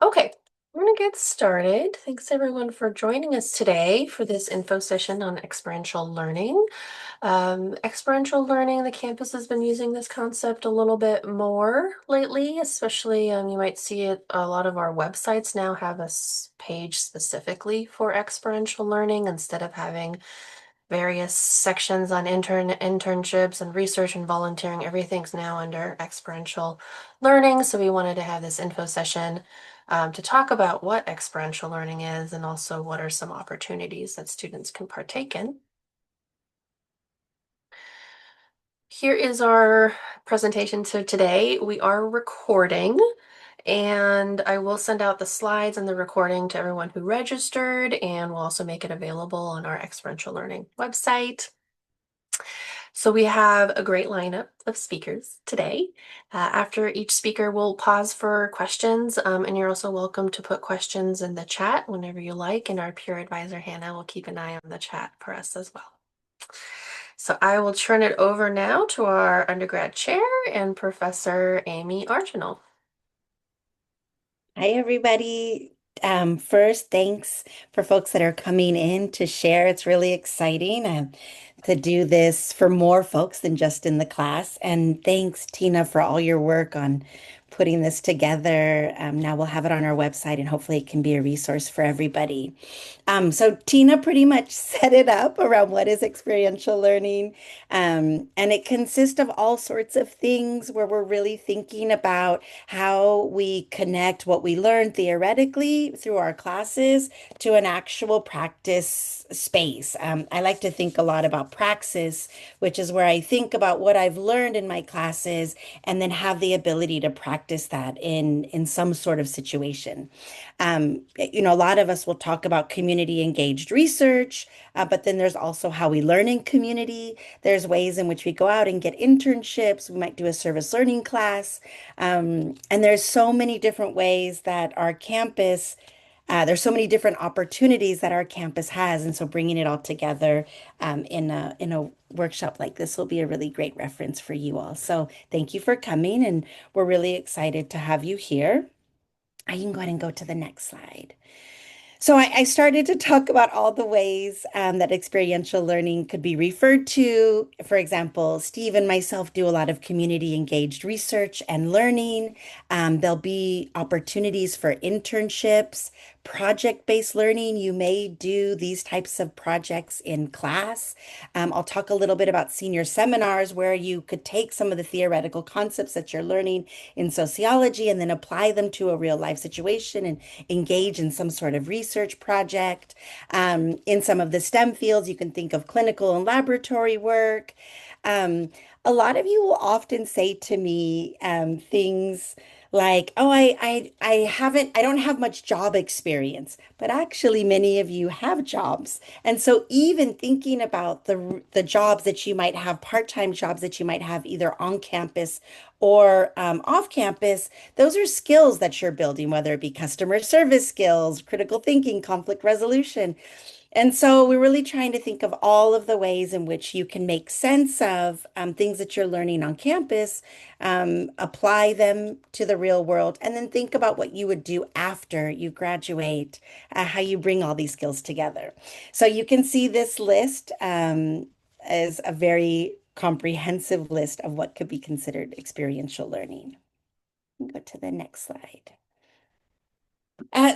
Okay, I'm going to get started. Thanks everyone for joining us today for this info session on experiential learning. Experiential learning, the campus has been using this concept a little bit more lately, especially you might see it, a lot of our websites now have a page specifically for experiential learning instead of having various sections on internships and research and volunteering. Everything's now under experiential learning. So we wanted to have this info session to talk about what experiential learning is and also what are some opportunities that students can partake in. Here is our presentation. So today we are recording, and I will send out the slides and the recording to everyone who registered, and we'll also make it available on our experiential learning website. So we have a great lineup of speakers today. After each speaker, we'll pause for questions, and you're also welcome to put questions in the chat whenever you like, and our peer advisor, Hannah, will keep an eye on the chat for us as well. So I will turn it over now to our undergrad chair and Professor Amy Archibald. Hi, everybody. First, thanks for folks that are coming in to share. It's really exciting to do this for more folks than just in the class. And thanks, Tina, for all your work on putting this together. Now we'll have it on our website and hopefully it can be a resource for everybody. So Tina pretty much set it up around what is experiential learning. And it consists of all sorts of things where we're really thinking about how we connect what we learn theoretically through our classes to an actual practice space. I like to think a lot about praxis, which is where I think about what I've learned in my classes and then have the ability to practice that in some sort of situation. A lot of us will talk about community engaged research, but then there's also how we learn in community. There's ways in which we go out and get internships. We might do a service learning class. And there's so many different ways that our campus, there's so many different opportunities that our campus has. And so bringing it all together in a workshop like this will be a really great reference for you all. So thank you for coming, and we're really excited to have you here. I can go ahead and go to the next slide. So I started to talk about all the ways that experiential learning could be referred to. For example, Steve and myself do a lot of community engaged research and learning. There'll be opportunities for internships, project-based learning. You may do these types of projects in class. I'll talk a little bit about senior seminars where you could take some of the theoretical concepts that you're learning in sociology and then apply them to a real life situation and engage in some sort of research project. In some of the STEM fields, you can think of clinical and laboratory work. Um, a lot of you will often say to me things like, "Oh, I don't have much job experience," but actually, many of you have jobs, and so even thinking about the jobs that you might have, part-time jobs that you might have either on campus or off campus, those are skills that you're building, whether it be customer service skills, critical thinking, conflict resolution. And so we're really trying to think of all of the ways in which you can make sense of things that you're learning on campus, apply them to the real world, and then think about what you would do after you graduate, how you bring all these skills together. So you can see this list as a very comprehensive list of what could be considered experiential learning. Go to the next slide.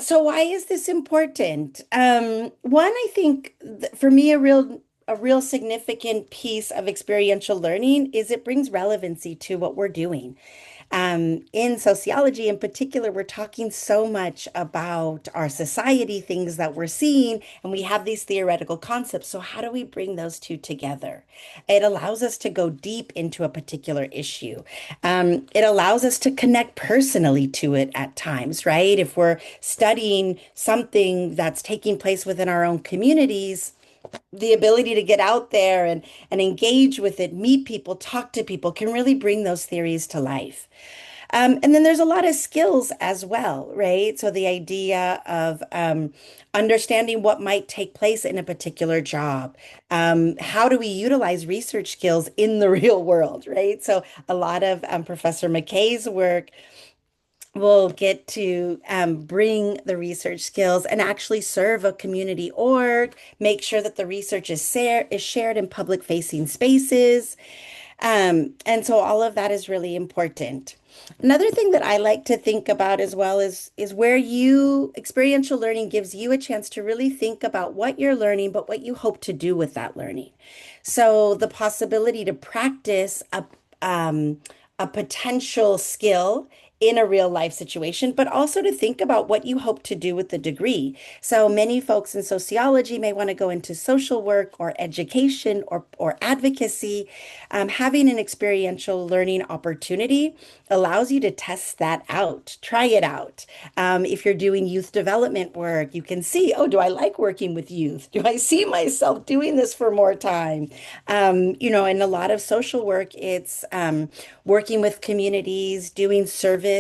So why is this important? One, I think for me, a real significant piece of experiential learning is it brings relevancy to what we're doing. In sociology in particular, we're talking so much about our society, things that we're seeing, and we have these theoretical concepts. So, how do we bring those two together? It allows us to go deep into a particular issue. It allows us to connect personally to it at times, right? If we're studying something that's taking place within our own communities, the ability to get out there and engage with it, meet people, talk to people can really bring those theories to life. And then there's a lot of skills as well, right? So the idea of understanding what might take place in a particular job. How do we utilize research skills in the real world, right? So a lot of Professor McKay's work will get to bring the research skills and actually serve a community org, make sure that the research is shared in public facing spaces. And so all of that is really important. Another thing that I like to think about as well is where you experiential learning gives you a chance to really think about what you're learning, but what you hope to do with that learning. So the possibility to practice um, a potential skill in a real life situation, but also to think about what you hope to do with the degree. So many folks in sociology may want to go into social work or education or advocacy. Having an experiential learning opportunity allows you to test that out, try it out. If you're doing youth development work, you can see, oh, do I like working with youth? Do I see myself doing this for more time? In a lot of social work, it's working with communities, doing service,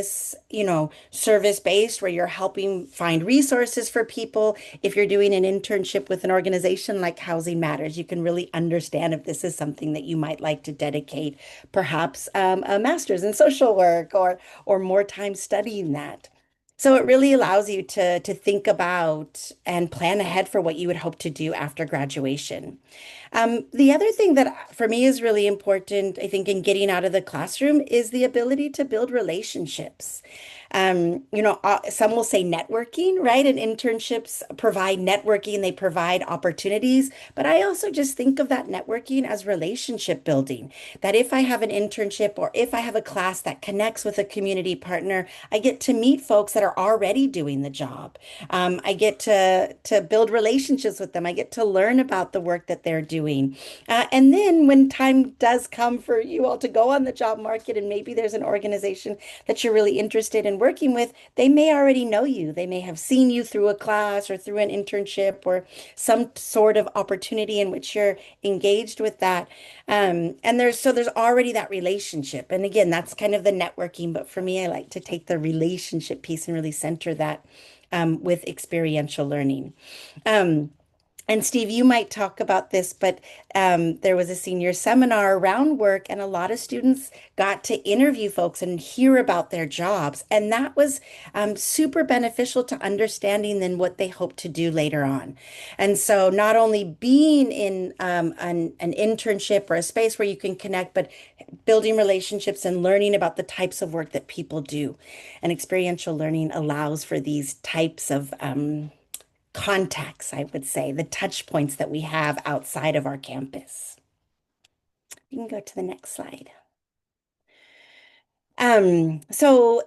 service based, where you're helping find resources for people. If you're doing an internship with an organization like Housing Matters, you can really understand if this is something that you might like to dedicate, perhaps a master's in social work or more time studying that. So it really allows you to think about and plan ahead for what you would hope to do after graduation. The other thing that for me is really important, I think, in getting out of the classroom is the ability to build relationships. Some will say networking, right? And internships provide networking, they provide opportunities. But I also just think of that networking as relationship building. That if I have an internship or if I have a class that connects with a community partner, I get to meet folks that are already doing the job. I get to build relationships with them. I get to learn about the work that they're doing. And then when time does come for you all to go on the job market, and maybe there's an organization that you're really interested in working with, they may already know you. They may have seen you through a class or through an internship or some sort of opportunity in which you're engaged with that. And there's already that relationship. And again, that's kind of the networking. But for me, I like to take the relationship piece and really center that with experiential learning. Um, and Steve, you might talk about this, but there was a senior seminar around work, and a lot of students got to interview folks and hear about their jobs. And that was super beneficial to understanding then what they hope to do later on. And so, not only being in an internship or a space where you can connect, but building relationships and learning about the types of work that people do. And experiential learning allows for these types of contacts, I would say, the touch points that we have outside of our campus. You can go to the next slide. So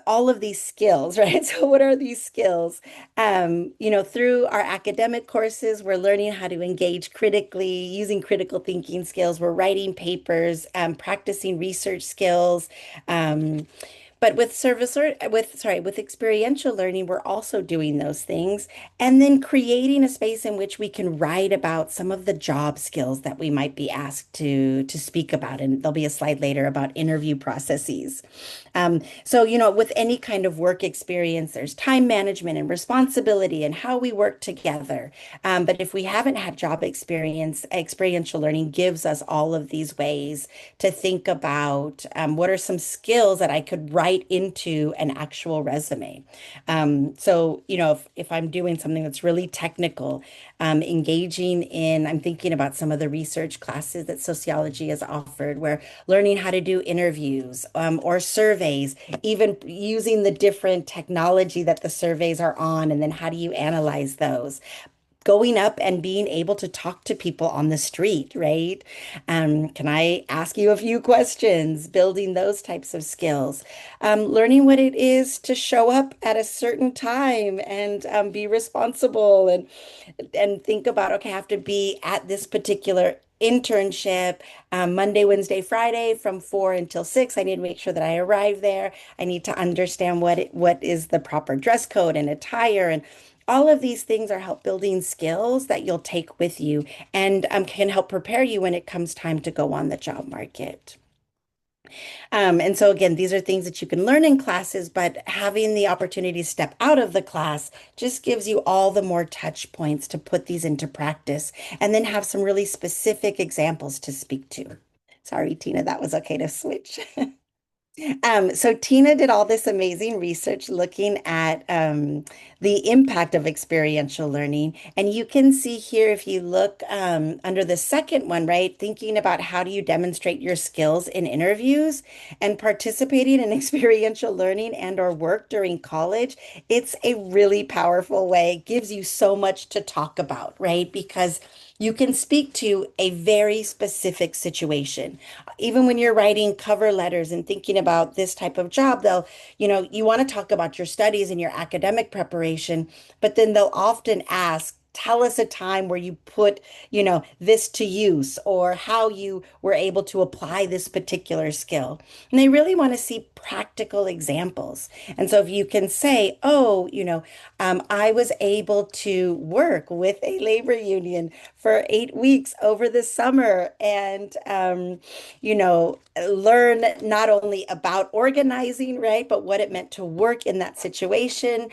all of these skills, right? So what are these skills? Through our academic courses, we're learning how to engage critically, using critical thinking skills. We're writing papers, practicing research skills. But with with experiential learning, we're also doing those things and then creating a space in which we can write about some of the job skills that we might be asked to speak about. And there'll be a slide later about interview processes. With any kind of work experience, there's time management and responsibility and how we work together. But if we haven't had job experience, experiential learning gives us all of these ways to think about what are some skills that I could write into an actual resume. If I'm doing something that's really technical, I'm thinking about some of the research classes that sociology has offered, where learning how to do interviews or surveys, even using the different technology that the surveys are on, and then how do you analyze those? Going up and being able to talk to people on the street, right? Can I ask you a few questions? Building those types of skills. Learning what it is to show up at a certain time and be responsible and think about, okay, I have to be at this particular internship Monday, Wednesday, Friday from 4 until 6. I need to make sure that I arrive there. I need to understand what is the proper dress code and attire, and all of these things are help building skills that you'll take with you and can help prepare you when it comes time to go on the job market. And so again, these are things that you can learn in classes, but having the opportunity to step out of the class just gives you all the more touch points to put these into practice and then have some really specific examples to speak to. Sorry, Tina, that was okay to switch. So Tina did all this amazing research looking at the impact of experiential learning. And you can see here, if you look under the second one, right, thinking about how do you demonstrate your skills in interviews and participating in experiential learning and or work during college, it's a really powerful way. It gives you so much to talk about, right? Because you can speak to a very specific situation even when you're writing cover letters and thinking about this type of job, you want to talk about your studies and your academic preparation, but then they'll often ask, tell us a time where you put, this to use or how you were able to apply this particular skill. And they really want to see practical examples. And so if you can say, oh, I was able to work with a labor union for 8 weeks over the summer and, learn not only about organizing, right, but what it meant to work in that situation,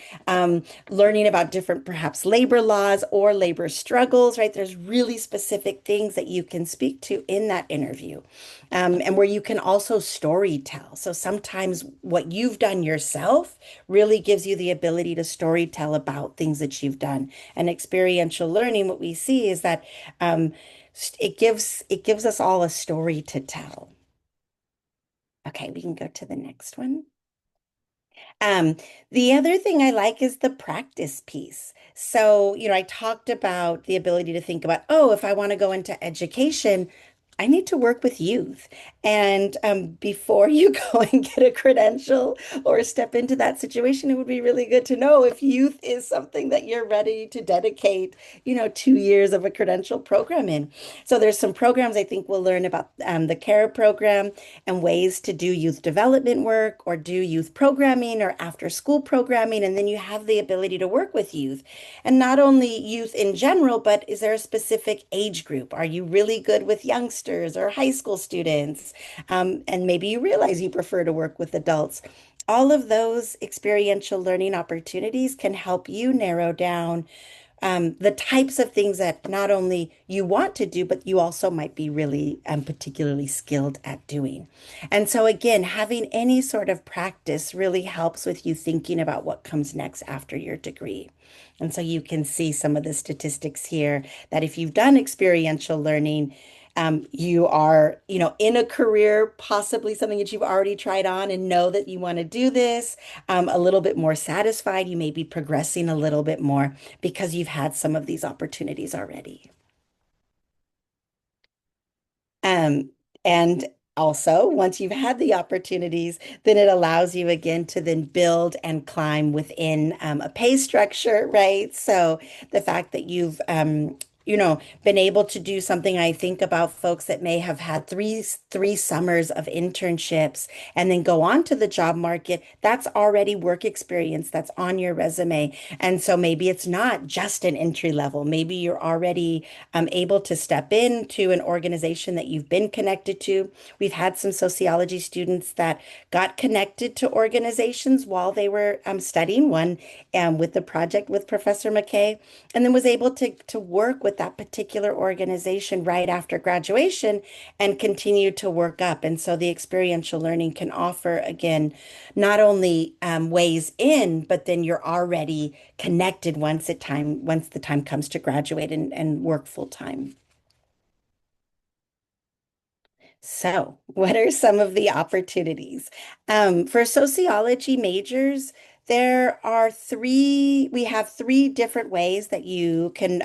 learning about different perhaps labor laws or labor struggles, right? There's really specific things that you can speak to in that interview, and where you can also story tell. So sometimes what you've done yourself really gives you the ability to story tell about things that you've done. And experiential learning, what we see is that it gives us all a story to tell. Okay, we can go to the next one. Um, the other thing I like is the practice piece. So, I talked about the ability to think about, oh, if I want to go into education, I need to work with youth. And before you go and get a credential or step into that situation, it would be really good to know if youth is something that you're ready to dedicate, 2 years of a credential program in. So there's some programs I think we'll learn about the CARE program and ways to do youth development work or do youth programming or after school programming. And then you have the ability to work with youth and not only youth in general, but is there a specific age group? Are you really good with youngsters or high school students? And maybe you realize you prefer to work with adults. All of those experiential learning opportunities can help you narrow down the types of things that not only you want to do, but you also might be really particularly skilled at doing. And so, again, having any sort of practice really helps with you thinking about what comes next after your degree. And so you can see some of the statistics here that if you've done experiential learning, you are, in a career, possibly something that you've already tried on and know that you want to do this, a little bit more satisfied. You may be progressing a little bit more because you've had some of these opportunities already. Um, and also, once you've had the opportunities, then it allows you again to then build and climb within a pay structure, right? So the fact that you've been able to do something, I think about folks that may have had three summers of internships and then go on to the job market. That's already work experience that's on your resume. And so maybe it's not just an entry level. Maybe you're already able to step into an organization that you've been connected to. We've had some sociology students that got connected to organizations while they were studying, one with the project with Professor McKay, and then was able to work with that particular organization right after graduation and continue to work up. And so the experiential learning can offer, again, not only ways in, but then you're already connected once the time comes to graduate and work full time. So, what are some of the opportunities? For sociology majors, we have three different ways that you can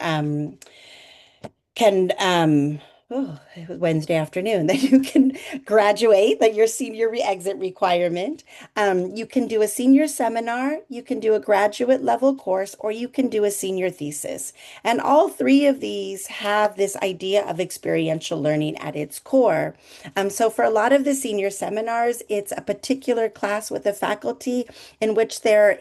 oh, it was Wednesday afternoon that you can graduate, that your senior exit requirement. You can do a senior seminar, you can do a graduate level course, or you can do a senior thesis. And all three of these have this idea of experiential learning at its core. So for a lot of the senior seminars, it's a particular class with a faculty in which they're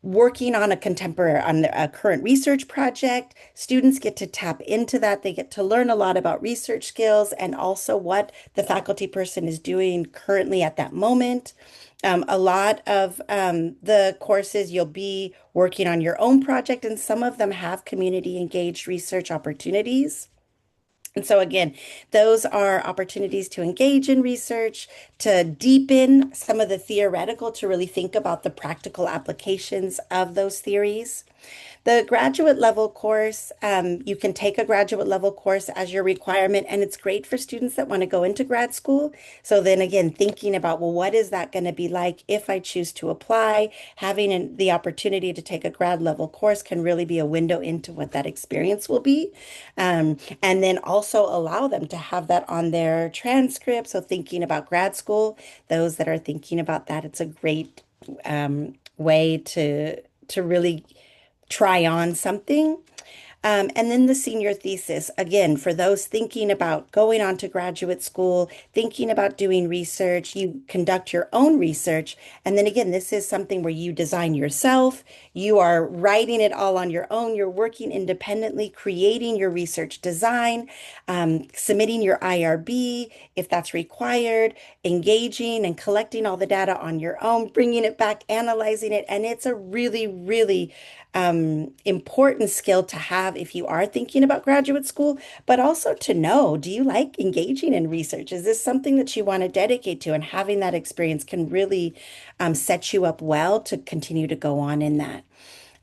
working on a current research project. Students get to tap into that. They get to learn a lot about research skills and also what the faculty person is doing currently at that moment. A lot of the courses you'll be working on your own project, and some of them have community engaged research opportunities. And so, again, those are opportunities to engage in research, to deepen some of the theoretical, to really think about the practical applications of those theories. The graduate level course, you can take a graduate level course as your requirement, and it's great for students that want to go into grad school. So then again, thinking about, well, what is that going to be like if I choose to apply? Having the opportunity to take a grad level course can really be a window into what that experience will be. And then also allow them to have that on their transcript. So thinking about grad school, those that are thinking about that, it's a great way to really try on something. And then the senior thesis, again, for those thinking about going on to graduate school, thinking about doing research, you conduct your own research. And then again, this is something where you design yourself, you are writing it all on your own, you're working independently, creating your research design, submitting your IRB if that's required, engaging and collecting all the data on your own, bringing it back, analyzing it. And it's a really, really important skill to have if you are thinking about graduate school, but also to know, do you like engaging in research? Is this something that you want to dedicate to? And having that experience can really set you up well to continue to go on in that.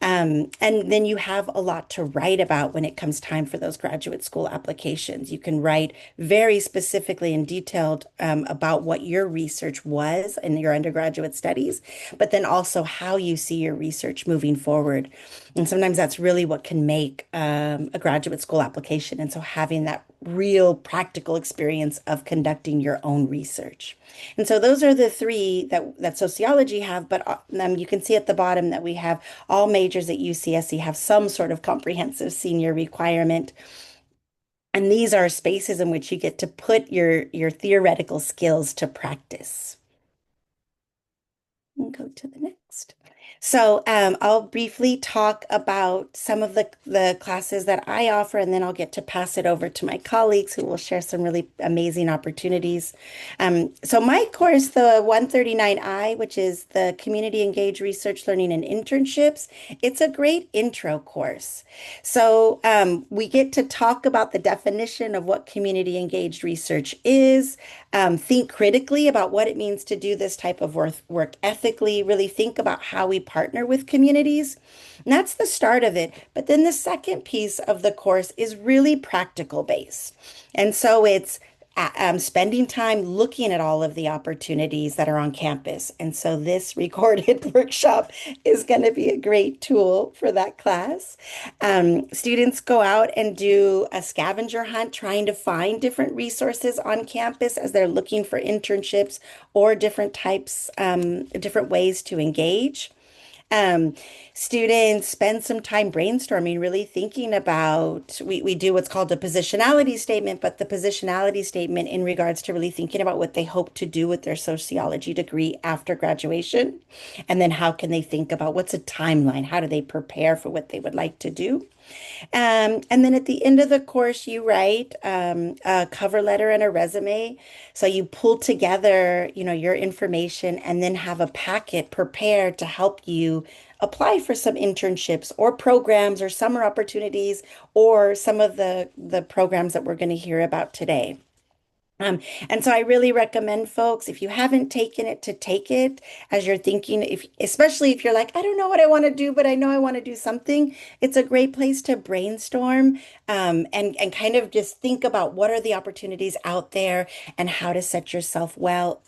And then you have a lot to write about when it comes time for those graduate school applications. You can write very specifically and detailed about what your research was in your undergraduate studies, but then also how you see your research moving forward. And sometimes that's really what can make a graduate school application. And so having that real practical experience of conducting your own research. And so those are the three that sociology have, but you can see at the bottom that we have all majors at UCSC have some sort of comprehensive senior requirement. And these are spaces in which you get to put your theoretical skills to practice. And go to the next. So I'll briefly talk about some of the classes that I offer, and then I'll get to pass it over to my colleagues who will share some really amazing opportunities. So my course, the 139I, which is the Community Engaged Research Learning and Internships, it's a great intro course. So we get to talk about the definition of what community engaged research is, think critically about what it means to do this type of work ethically, really think about how we partner with communities. And that's the start of it. But then the second piece of the course is really practical based. And so it's spending time looking at all of the opportunities that are on campus. And so this recorded workshop is going to be a great tool for that class. Students go out and do a scavenger hunt trying to find different resources on campus as they're looking for internships or different types, different ways to engage. Um, Students spend some time brainstorming, really thinking about, we do what's called a positionality statement, but the positionality statement in regards to really thinking about what they hope to do with their sociology degree after graduation. And then how can they think about what's a timeline? How do they prepare for what they would like to do? And then at the end of the course, you write a cover letter and a resume. So you pull together, your information and then have a packet prepared to help you apply for some internships or programs or summer opportunities or some of the programs that we're going to hear about today. And so I really recommend folks, if you haven't taken it, to take it as you're thinking, especially if you're like, I don't know what I want to do, but I know I want to do something. It's a great place to brainstorm, and kind of just think about what are the opportunities out there and how to set yourself well,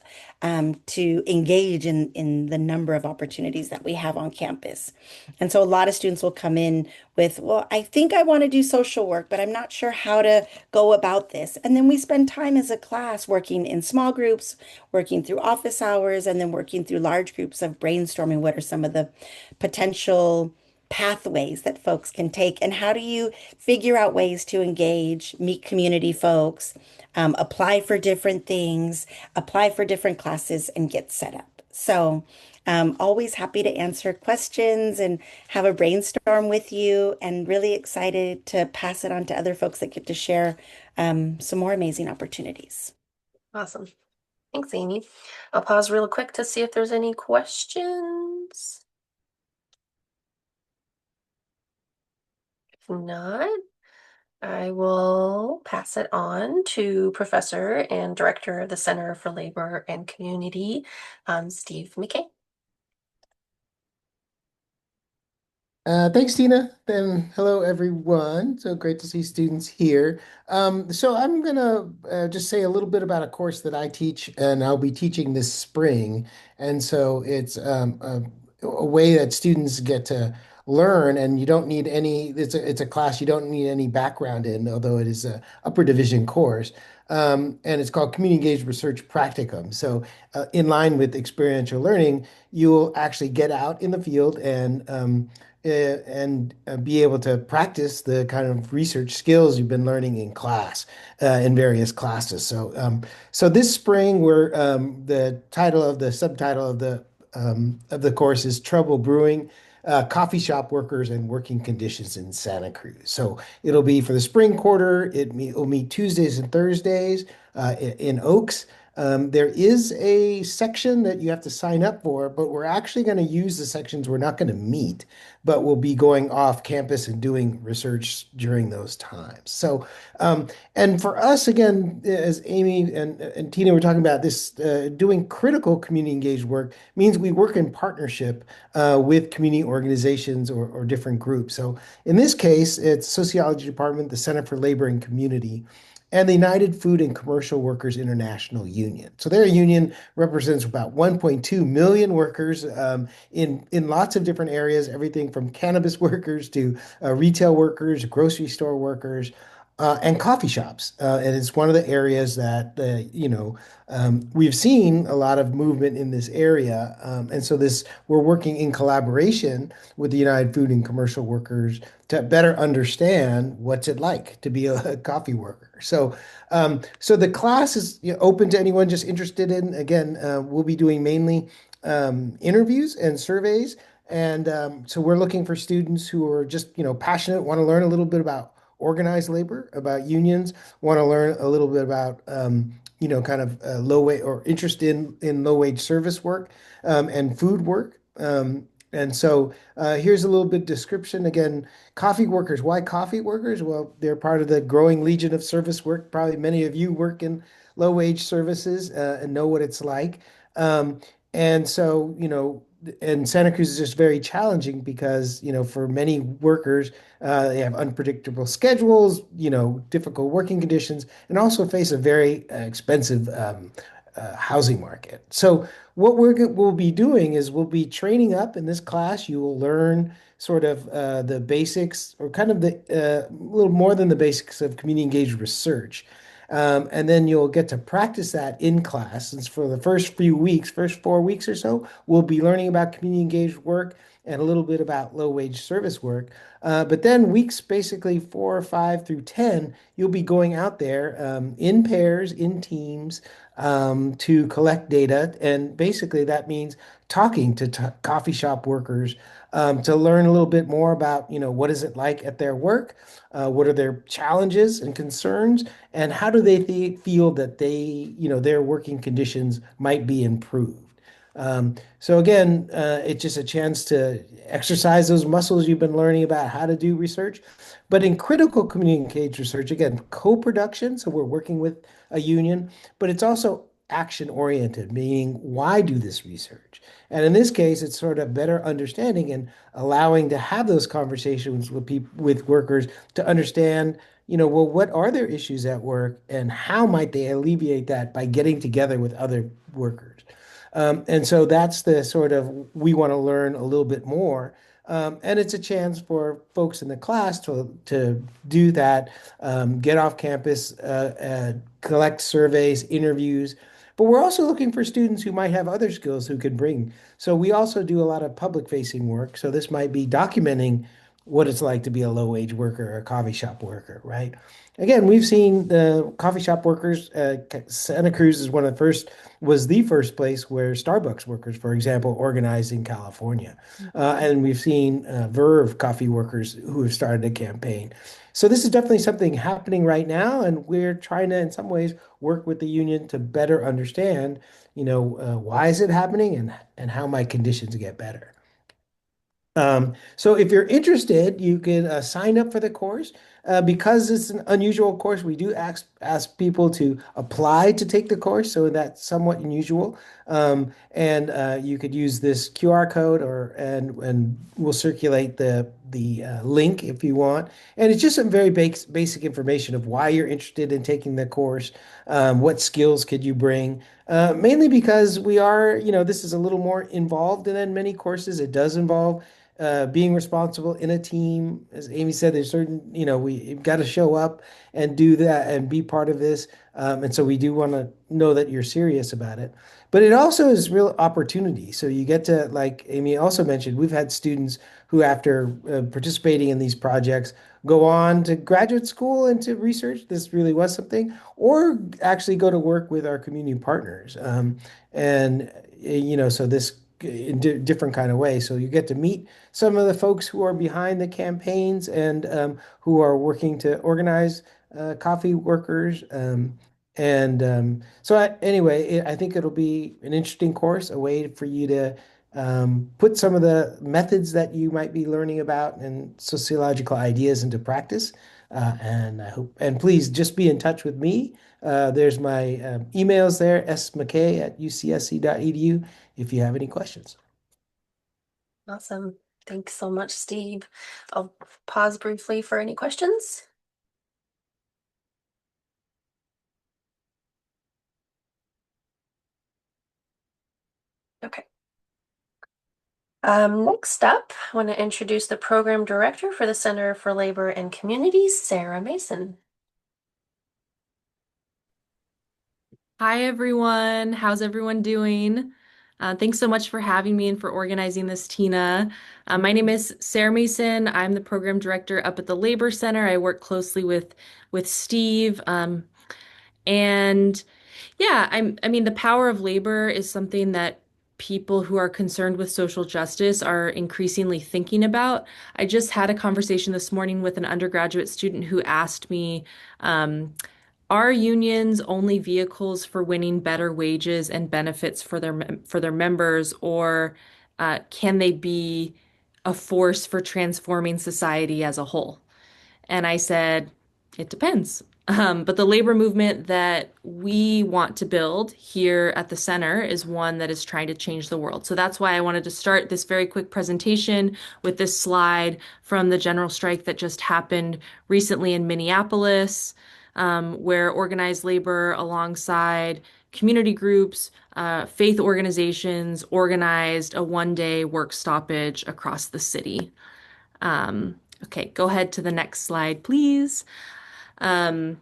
to engage in the number of opportunities that we have on campus. And so a lot of students will come in with, well, I think I want to do social work, but I'm not sure how to go about this. And then we spend time as a class working in small groups, working through office hours, and then working through large groups of brainstorming what are some of the potential pathways that folks can take, and how do you figure out ways to engage, meet community folks, apply for different things, apply for different classes, and get set up. So always happy to answer questions and have a brainstorm with you, and really excited to pass it on to other folks that get to share some more amazing opportunities. Awesome. Thanks, Amy. I'll pause real quick to see if there's any questions. If not, I will pass it on to Professor and Director of the Center for Labor and Community, Steve McKay. Thanks, Tina. And hello, everyone. So great to see students here. So I'm gonna just say a little bit about a course that I teach, and I'll be teaching this spring. And so it's a way that students get to learn, and you don't need any. It's a class you don't need any background in, although it is a upper division course. And it's called Community Engaged Research Practicum. So, in line with experiential learning, you will actually get out in the field and be able to practice the kind of research skills you've been learning in class, in various classes. So this spring, we're the title of the subtitle of the course is Trouble Brewing. Coffee shop workers and working conditions in Santa Cruz. So it'll be for the spring quarter. It'll meet Tuesdays and Thursdays in Oaks. There is a section that you have to sign up for, but we're actually going to use the sections we're not going to meet, but we'll be going off campus and doing research during those times. And for us, again, as Amy and Tina were talking about this, doing critical community engaged work means we work in partnership with community organizations or different groups. So in this case, it's Sociology Department, the Center for Labor and Community, and the United Food and Commercial Workers International Union. So their union represents about 1.2 million workers in lots of different areas, everything from cannabis workers to retail workers, grocery store workers, and coffee shops. And it's one of the areas that we've seen a lot of movement in this area. And so this we're working in collaboration with the United Food and Commercial Workers to better understand what's it like to be a coffee worker. So the class is open to anyone just interested in. Again, we'll be doing mainly interviews and surveys. And so we're looking for students who are just, passionate, want to learn a little bit about organized labor, about unions, want to learn a little bit about, kind of low wage or interest in low wage service work and food work. And so here's a little bit description. Again, coffee workers. Why coffee workers? Well, they're part of the growing legion of service work. Probably many of you work in low wage services and know what it's like. Um, and so, and Santa Cruz is just very challenging because, for many workers, they have unpredictable schedules, difficult working conditions, and also face a very expensive housing market. So what we'll be doing is we'll be training up in this class. You will learn sort of the basics or kind of the little more than the basics of community engaged research. And then you'll get to practice that in class. And for the first few weeks, first 4 weeks or so, we'll be learning about community engaged work and a little bit about low wage service work. But then weeks basically 4 or 5 through 10, you'll be going out there in pairs, in teams, to collect data. And basically that means talking to coffee shop workers to learn a little bit more about, what is it like at their work? What are their challenges and concerns? And how do they feel that their working conditions might be improved? So again, it's just a chance to exercise those muscles you've been learning about how to do research. But in critical community engaged research, again, co-production, so we're working with a union, but it's also action oriented, meaning why do this research? And in this case, it's sort of better understanding and allowing to have those conversations with people, with workers to understand, well, what are their issues at work and how might they alleviate that by getting together with other workers. And so that's the sort of we want to learn a little bit more. And it's a chance for folks in the class to do that, get off campus, collect surveys, interviews. But we're also looking for students who might have other skills who can bring. So we also do a lot of public facing work. So this might be documenting what it's like to be a low wage worker or a coffee shop worker, right? Again, we've seen the coffee shop workers. Santa Cruz is one of the first, was the first place where Starbucks workers, for example, organized in California. And we've seen Verve coffee workers who have started a campaign. So this is definitely something happening right now, and we're trying to, in some ways, work with the union to better understand, why is it happening and how might conditions get better. So if you're interested, you can sign up for the course. Because it's an unusual course, we do ask people to apply to take the course, so that's somewhat unusual. And you could use this QR code, and we'll circulate the link if you want. And it's just some very basic information of why you're interested in taking the course, what skills could you bring. Mainly because this is a little more involved than many courses. It does involve being responsible in a team. As Amy said, there's certain, we've got to show up and do that and be part of this. And so we do want to know that you're serious about it. But it also is real opportunity. So you get to, like Amy also mentioned, we've had students who, after participating in these projects, go on to graduate school and to research. This really was something, or actually go to work with our community partners. So this in different kind of ways. So you get to meet some of the folks who are behind the campaigns and who are working to organize coffee workers. Anyway, I think it'll be an interesting course, a way for you to put some of the methods that you might be learning about and sociological ideas into practice. And I hope, and please just be in touch with me. There's my emails there, smckay@ucsc.edu, if you have any questions. Awesome. Thanks so much, Steve. I'll pause briefly for any questions. Okay. Next up, I want to introduce the program director for the Center for Labor and Communities, Sarah Mason. Hi, everyone. How's everyone doing? Thanks so much for having me and for organizing this, Tina. My name is Sarah Mason. I'm the program director up at the Labor Center. I work closely with Steve. And yeah, I mean, the power of labor is something that people who are concerned with social justice are increasingly thinking about. I just had a conversation this morning with an undergraduate student who asked me, are unions only vehicles for winning better wages and benefits for their members, or can they be a force for transforming society as a whole? And I said, it depends. But the labor movement that we want to build here at the center is one that is trying to change the world. So that's why I wanted to start this very quick presentation with this slide from the general strike that just happened recently in Minneapolis, where organized labor alongside community groups, faith organizations organized a one-day work stoppage across the city. Okay, go ahead to the next slide, please. Um,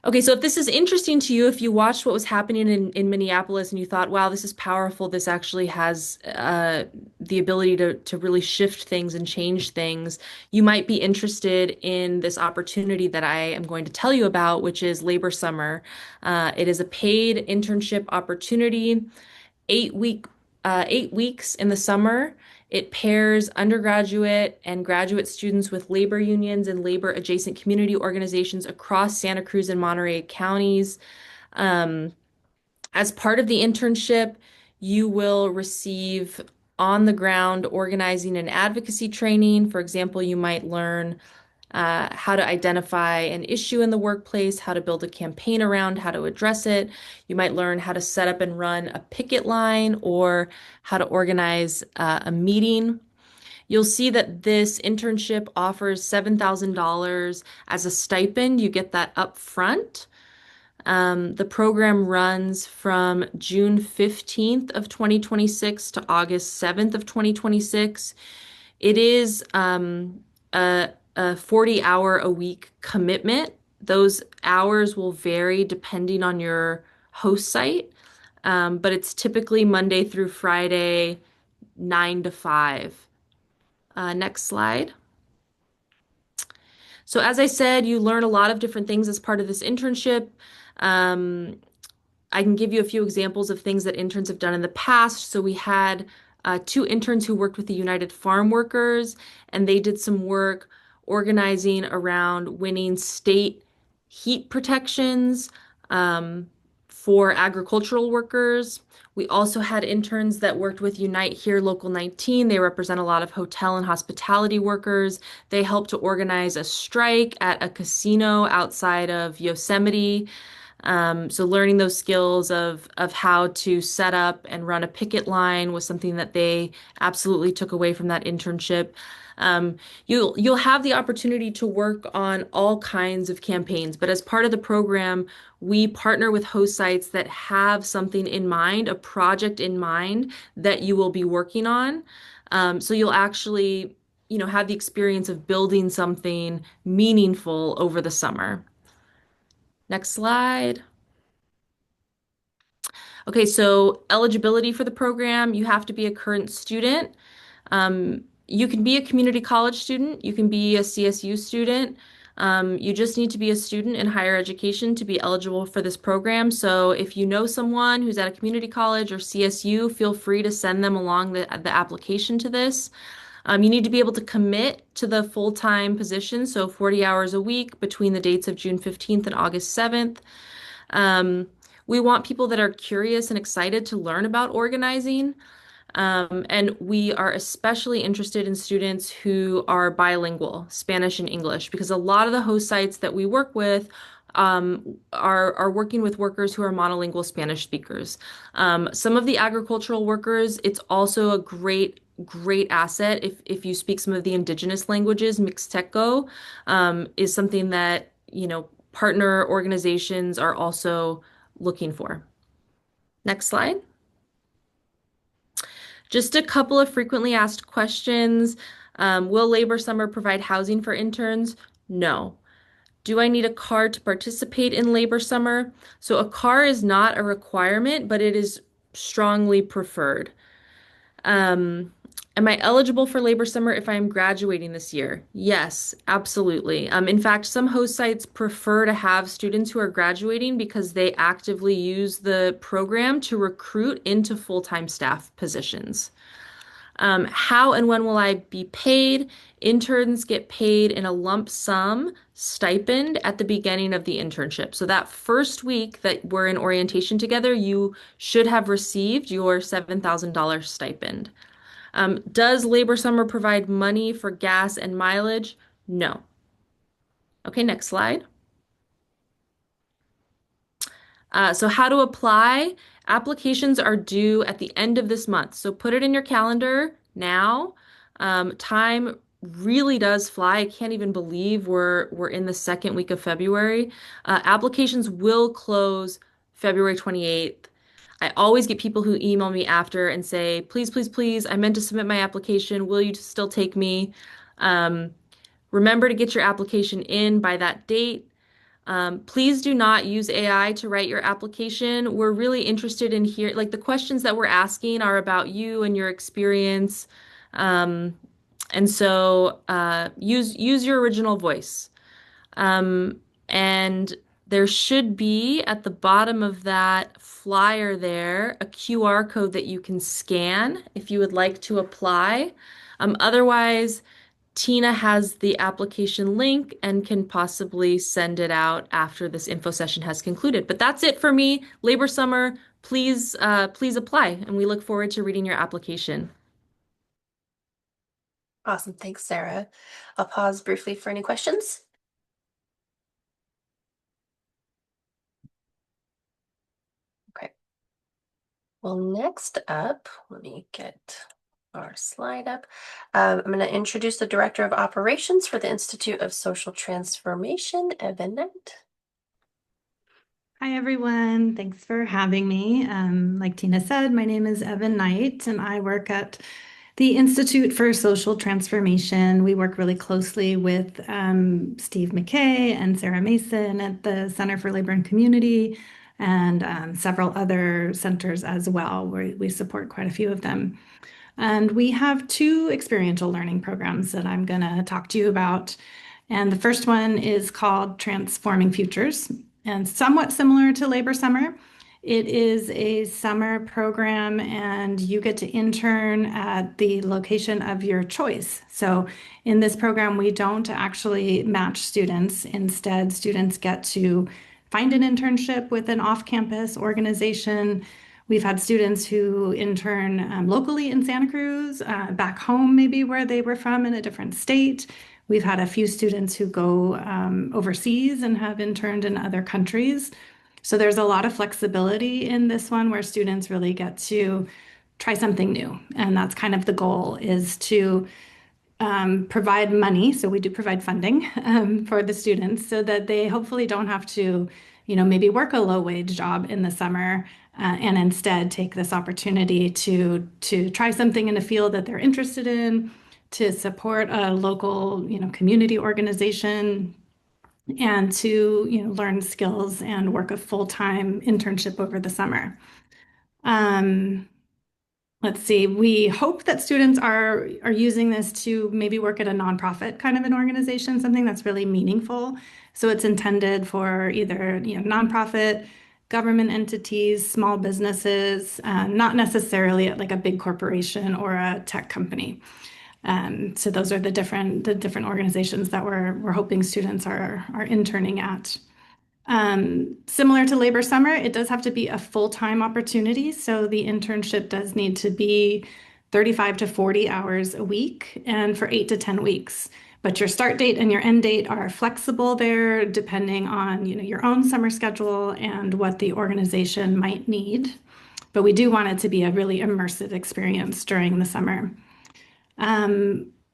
okay, so if this is interesting to you, if you watched what was happening in Minneapolis and you thought, wow, this is powerful, this actually has the ability to really shift things and change things, you might be interested in this opportunity that I am going to tell you about, which is Labor Summer. It is a paid internship opportunity, 8 week, 8 weeks in the summer. It pairs undergraduate and graduate students with labor unions and labor adjacent community organizations across Santa Cruz and Monterey counties. Um, as part of the internship, you will receive on the ground organizing and advocacy training. For example, you might learn how to identify an issue in the workplace, how to build a campaign around how to address it. You might learn how to set up and run a picket line or how to organize a meeting. You'll see that this internship offers $7,000 as a stipend. You get that up front. The program runs from June 15th of 2026 to August 7th of 2026. It is a 40-hour a week commitment. Those hours will vary depending on your host site, but it's typically Monday through Friday, 9 to 5. Next slide. So as I said, you learn a lot of different things as part of this internship. Um, I can give you a few examples of things that interns have done in the past. So we had two interns who worked with the United Farm Workers, and they did some work organizing around winning state heat protections um, For agricultural workers, we also had interns that worked with Unite Here Local 19. They represent a lot of hotel and hospitality workers. They helped to organize a strike at a casino outside of Yosemite. So learning those skills of how to set up and run a picket line was something that they absolutely took away from that internship. Um, you'll have the opportunity to work on all kinds of campaigns, but as part of the program, we partner with host sites that have something in mind, a project in mind that you will be working on. So you'll actually, have the experience of building something meaningful over the summer. Next slide. Okay, so eligibility for the program, you have to be a current student. You can be a community college student, you can be a CSU student. You just need to be a student in higher education to be eligible for this program. So if you know someone who's at a community college or CSU, feel free to send them along the application to this. You need to be able to commit to the full-time position, so 40 hours a week between the dates of June 15th and August 7th. Um, we want people that are curious and excited to learn about organizing. And we are especially interested in students who are bilingual, Spanish and English, because a lot of the host sites that we work with are working with workers who are monolingual Spanish speakers. Some of the agricultural workers, it's also a great asset if you speak some of the indigenous languages. Mixteco is something that, partner organizations are also looking for. Next slide. Just a couple of frequently asked questions. Will Labor Summer provide housing for interns? No. Do I need a car to participate in Labor Summer? So a car is not a requirement, but it is strongly preferred. Um, am I eligible for Labor Summer if I am graduating this year? Yes, absolutely. In fact, some host sites prefer to have students who are graduating because they actively use the program to recruit into full-time staff positions. How and when will I be paid? Interns get paid in a lump sum stipend at the beginning of the internship. So that first week that we're in orientation together, you should have received your $7,000 stipend. Does Labor Summer provide money for gas and mileage? No. Okay, next slide. So how to apply? Applications are due at the end of this month. So put it in your calendar now. Time really does fly. I can't even believe we're in the second week of February. Applications will close February 28th. I always get people who email me after and say, please, please, please, I meant to submit my application. Will you still take me? Um, Remember to get your application in by that date. Please do not use AI to write your application. We're really interested in here, like the questions that we're asking are about you and your experience. Um, and so use your original voice. Um, and there should be at the bottom of that flyer there a QR code that you can scan if you would like to apply. Otherwise, Tina has the application link and can possibly send it out after this info session has concluded. But that's it for me. Labor Summer, please apply, and we look forward to reading your application. Awesome. Thanks, Sarah. I'll pause briefly for any questions. Okay. Well, next up, let me get our slide up. I'm going to introduce the Director of Operations for the Institute of Social Transformation, Evan Knight. Hi, everyone. Thanks for having me. Like Tina said, my name is Evan Knight, and I work at the Institute for Social Transformation. We work really closely with Steve McKay and Sarah Mason at the Center for Labor and Community and several other centers as well, where we support quite a few of them. And we have two experiential learning programs that I'm going to talk to you about. And the first one is called Transforming Futures, and somewhat similar to Labor Summer. It is a summer program, and you get to intern at the location of your choice. So in this program, we don't actually match students. Instead, students get to find an internship with an off-campus organization. We've had students who intern locally in Santa Cruz, back home, maybe where they were from in a different state. We've had a few students who go overseas and have interned in other countries. So there's a lot of flexibility in this one where students really get to try something new. And that's kind of the goal, is to provide money. So we do provide funding for the students so that they hopefully don't have to, maybe work a low wage job in the summer, and instead take this opportunity to try something in a field that they're interested in, to support a local, community organization, and to, learn skills and work a full-time internship over the summer. Um, Let's see, we hope that students are using this to maybe work at a nonprofit kind of an organization, something that's really meaningful. So it's intended for either, nonprofit, government entities, small businesses, not necessarily at like a big corporation or a tech company. So those are the different organizations that we're hoping students are interning at. Similar to Labor Summer, it does have to be a full-time opportunity. So the internship does need to be 35 to 40 hours a week and for 8 to 10 weeks. But your start date and your end date are flexible there, depending on, your own summer schedule and what the organization might need. But we do want it to be a really immersive experience during the summer.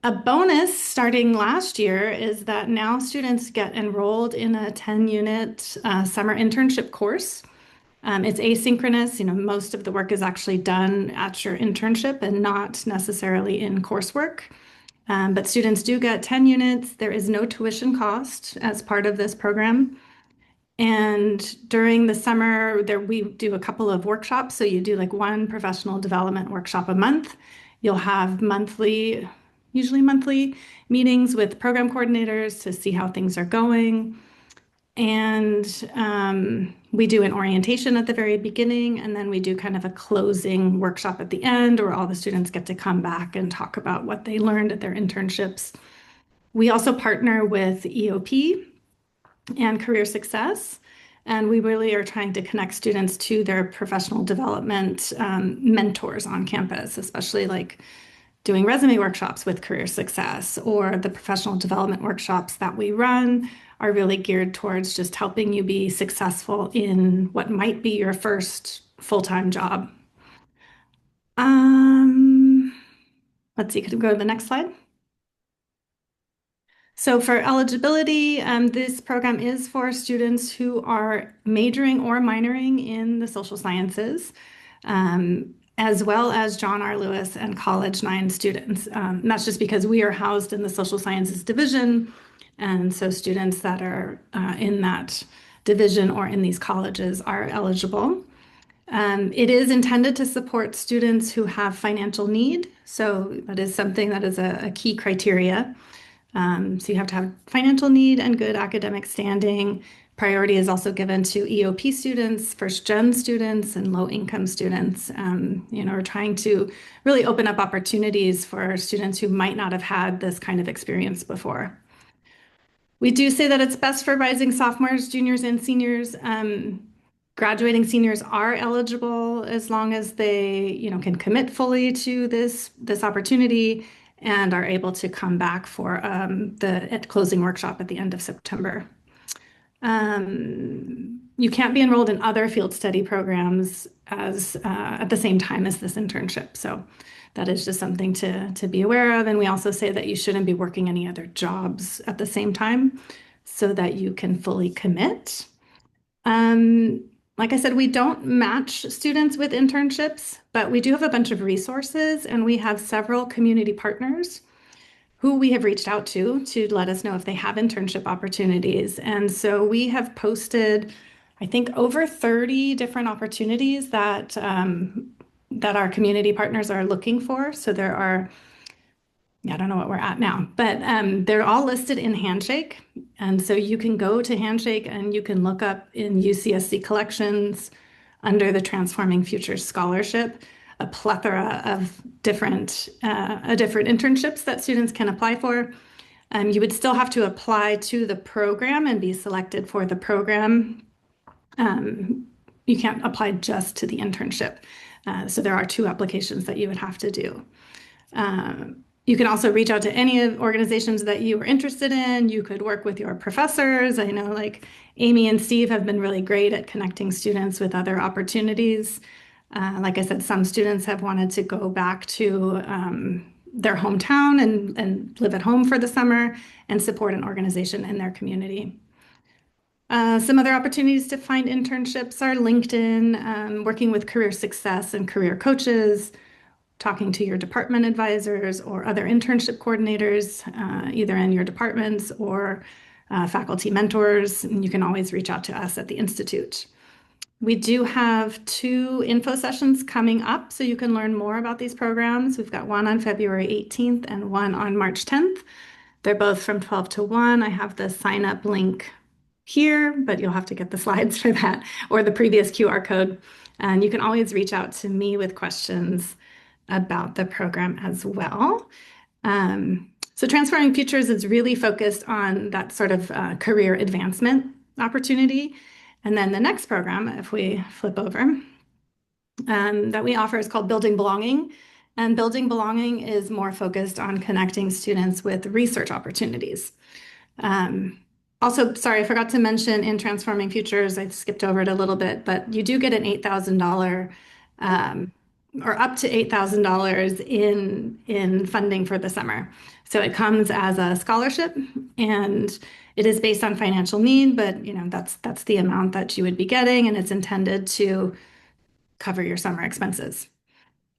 A bonus starting last year is that now students get enrolled in a 10-unit summer internship course. It's asynchronous. Most of the work is actually done at your internship and not necessarily in coursework. But students do get 10 units. There is no tuition cost as part of this program. And during the summer, we do a couple of workshops. So you do like one professional development workshop a month. You'll have usually monthly meetings with program coordinators to see how things are going. And we do an orientation at the very beginning, and then we do kind of a closing workshop at the end where all the students get to come back and talk about what they learned at their internships. We also partner with EOP and Career Success, and we really are trying to connect students to their professional development mentors on campus, especially like doing resume workshops with Career Success, or the professional development workshops that we run are really geared towards just helping you be successful in what might be your first full-time job. Let's see, could we go to the next slide? So for eligibility, this program is for students who are majoring or minoring in the social sciences, as well as John R. Lewis and College 9 students. And that's just because we are housed in the social sciences division. And so students that are in that division or in these colleges are eligible. It is intended to support students who have financial need. So that is something that is a key criteria. So you have to have financial need and good academic standing. Priority is also given to EOP students, first-gen students, and low-income students. We're trying to really open up opportunities for students who might not have had this kind of experience before. We do say that it's best for rising sophomores, juniors, and seniors. Graduating seniors are eligible as long as they, can commit fully to this opportunity and are able to come back for the closing workshop at the end of September. You can't be enrolled in other field study programs as at the same time as this internship. So that is just something to be aware of. And we also say that you shouldn't be working any other jobs at the same time so that you can fully commit. Like I said, we don't match students with internships, but we do have a bunch of resources, and we have several community partners who we have reached out to let us know if they have internship opportunities. And so we have posted, I think, over 30 different opportunities that our community partners are looking for. So there are, I don't know what we're at now, but they're all listed in Handshake. And so you can go to Handshake and you can look up in UCSC collections under the Transforming Futures Scholarship a plethora of different internships that students can apply for. You would still have to apply to the program and be selected for the program. Um, you can't apply just to the internship. So there are two applications that you would have to do. You can also reach out to any of organizations that you are interested in. You could work with your professors. I know like Amy and Steve have been really great at connecting students with other opportunities. Like I said, some students have wanted to go back to their hometown and live at home for the summer and support an organization in their community. Some other opportunities to find internships are LinkedIn, working with career success and career coaches, talking to your department advisors or other internship coordinators, either in your departments or faculty mentors. And you can always reach out to us at the Institute. We do have 2 info sessions coming up, so you can learn more about these programs. We've got one on February 18th and one on March 10th. They're both from 12 to 1. I have the sign up link here, but you'll have to get the slides for that or the previous QR code. And you can always reach out to me with questions about the program as well. So Transforming Futures is really focused on that sort of career advancement opportunity. And then the next program, if we flip over, that we offer is called Building Belonging. And Building Belonging is more focused on connecting students with research opportunities. Also, sorry, I forgot to mention in Transforming Futures, I skipped over it a little bit, but you do get an $8,000 or up to $8,000 in funding for the summer. So it comes as a scholarship and it is based on financial need, but that's the amount that you would be getting, and it's intended to cover your summer expenses.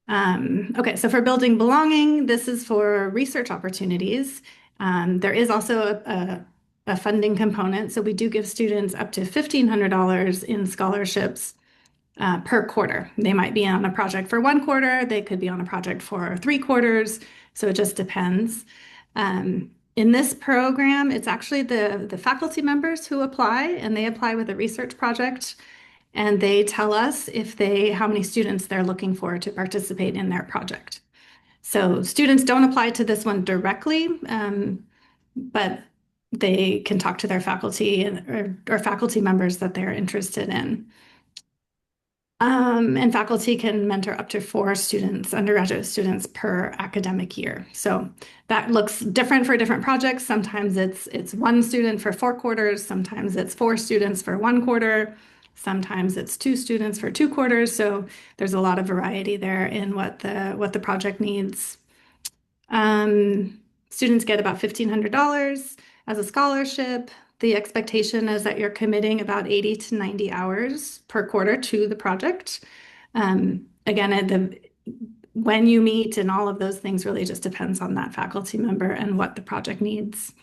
Okay, so for Building Belonging, this is for research opportunities. There is also a funding component. So we do give students up to $1,500 in scholarships per quarter. They might be on a project for 1 quarter, they could be on a project for 3 quarters. So it just depends. In this program, it's actually the faculty members who apply, and they apply with a research project. And they tell us how many students they're looking for to participate in their project. So students don't apply to this one directly, but they can talk to their faculty or faculty members that they're interested in. And faculty can mentor up to 4 students, undergraduate students per academic year. So that looks different for different projects. Sometimes it's 1 student for 4 quarters. Sometimes it's 4 students for 1 quarter. Sometimes it's 2 students for 2 quarters. So there's a lot of variety there in what the project needs. Students get about $1,500 as a scholarship. The expectation is that you're committing about 80 to 90 hours per quarter to the project. Again, when you meet and all of those things really just depends on that faculty member and what the project needs.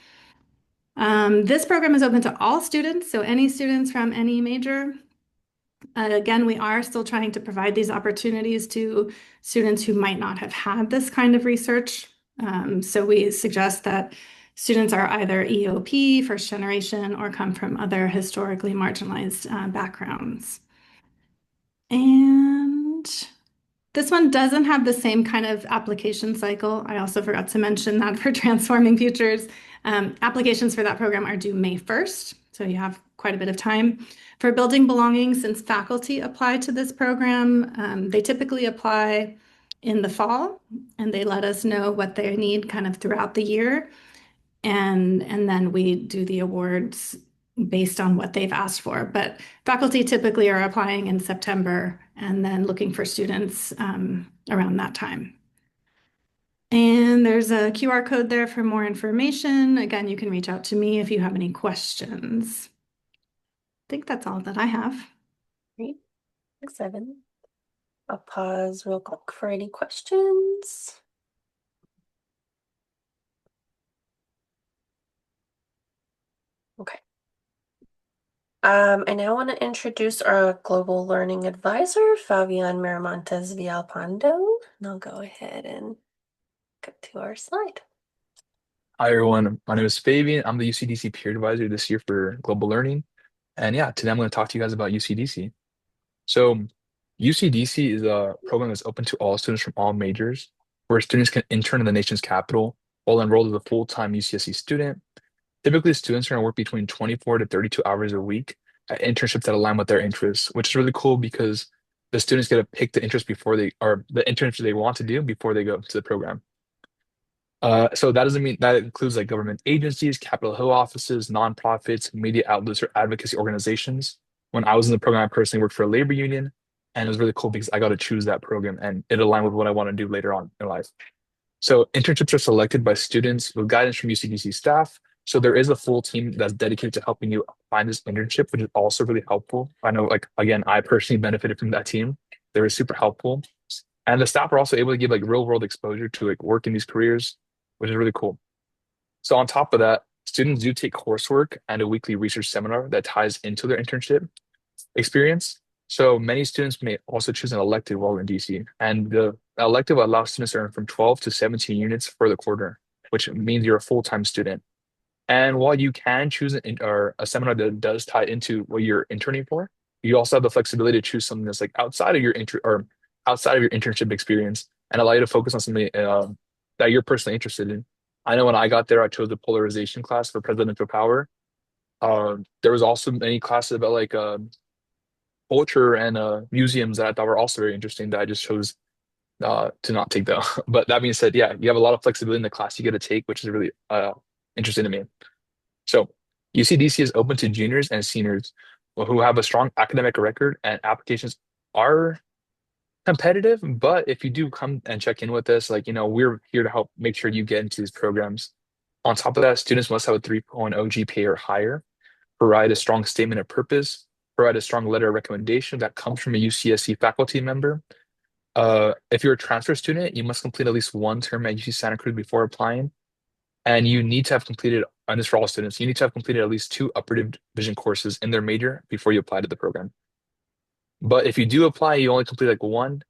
This program is open to all students, so any students from any major. Again, we are still trying to provide these opportunities to students who might not have had this kind of research. So we suggest that students are either EOP, first generation, or come from other historically marginalized backgrounds. And this one doesn't have the same kind of application cycle. I also forgot to mention that for Transforming Futures, applications for that program are due May 1st, so you have quite a bit of time. For Building Belonging, since faculty apply to this program, they typically apply in the fall, and they let us know what they need kind of throughout the year. And then we do the awards based on what they've asked for. But faculty typically are applying in September and then looking for students around that time. And there's a QR code there for more information. Again, you can reach out to me if you have any questions. I think that's all that I have. Great. Thanks, Evan. I'll pause real quick for any questions. Okay. I now want to introduce our Global Learning Advisor, Fabian Miramontes Villalpando, and I'll go ahead and get to our slide. Hi everyone, my name is Fabian. I'm the UCDC Peer Advisor this year for Global Learning. And yeah, today I'm going to talk to you guys about UCDC. So UCDC is a program that's open to all students from all majors, where students can intern in the nation's capital while enrolled as a full-time UCSC student. Typically, students are going to work between 24 to 32 hours a week internships that align with their interests, which is really cool because the students get to pick the interest before they or the internship they want to do before they go to the program. So that doesn't mean that includes like government agencies, Capitol Hill offices, nonprofits, media outlets, or advocacy organizations. When I was in the program, I personally worked for a labor union, and it was really cool because I got to choose that program and it aligned with what I want to do later on in life. So internships are selected by students with guidance from UCDC staff. So there is a full team that's dedicated to helping you find this internship, which is also really helpful. I know, like, again, I personally benefited from that team. They were super helpful. And the staff are also able to give like real world exposure to like work in these careers, which is really cool. So on top of that, students do take coursework and a weekly research seminar that ties into their internship experience. So many students may also choose an elective while in DC, and the elective allows students to earn from 12 to 17 units for the quarter, which means you're a full-time student. And while you can choose or a seminar that does tie into what you're interning for, you also have the flexibility to choose something that's like outside of your outside of your internship experience and allow you to focus on something that you're personally interested in. I know when I got there, I chose the polarization class for presidential power. There was also many classes about like culture and museums that I thought were also very interesting that I just chose to not take though. But that being said, yeah, you have a lot of flexibility in the class you get to take, which is really interesting to me. So UCDC is open to juniors and seniors who have a strong academic record, and applications are competitive. But if you do come and check in with us, like, we're here to help make sure you get into these programs. On top of that, students must have a 3.0 GPA or higher, provide a strong statement of purpose, provide a strong letter of recommendation that comes from a UCSC faculty member. If you're a transfer student, you must complete at least one term at UC Santa Cruz before applying. And you need to have completed, and this for all students, you need to have completed at least two upper division courses in their major before you apply to the program. But if you do apply, you only complete like one,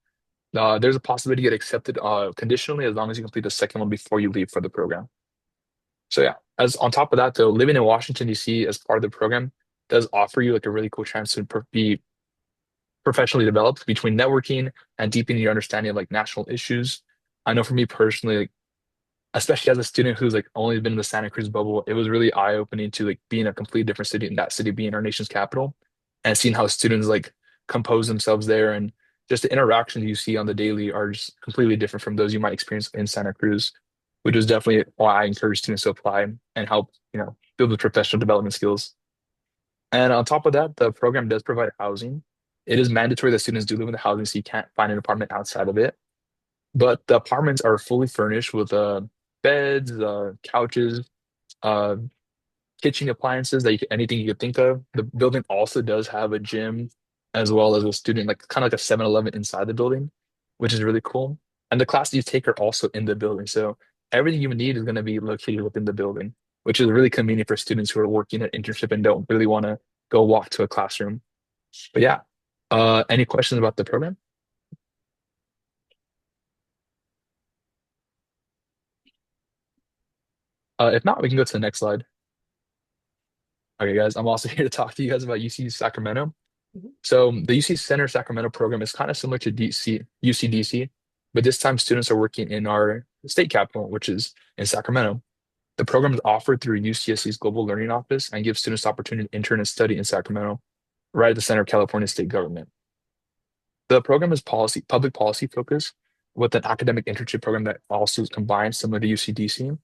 there's a possibility to get accepted conditionally as long as you complete the second one before you leave for the program. So yeah, as on top of that, though, living in Washington, D.C. as part of the program does offer you like a really cool chance to be professionally developed between networking and deepening your understanding of like national issues. I know for me personally, like, especially as a student who's like only been in the Santa Cruz bubble, it was really eye-opening to like be in a completely different city, and that city being our nation's capital, and seeing how students like compose themselves there, and just the interactions you see on the daily are just completely different from those you might experience in Santa Cruz, which is definitely why I encourage students to apply and help, build the professional development skills. And on top of that, the program does provide housing. It is mandatory that students do live in the housing, so you can't find an apartment outside of it. But the apartments are fully furnished with beds, couches, uh, kitchen appliances anything you could think of. The building also does have a gym as well as a student, like kind of like a 7-Eleven inside the building, which is really cool. And the classes you take are also in the building. So everything you would need is going to be located within the building, which is really convenient for students who are working at internship and don't really want to go walk to a classroom. But yeah, any questions about the program? If not, we can go to the next slide. Okay, guys, I'm also here to talk to you guys about UC Sacramento. Mhm. So the UC Center Sacramento program is kind of similar to UCDC, but this time students are working in our state capital, which is in Sacramento. The program is offered through UCSC's Global Learning Office and gives students the opportunity to intern and study in Sacramento, right at the center of California state government. The program is public policy focused with an academic internship program that also combines similar to UCDC,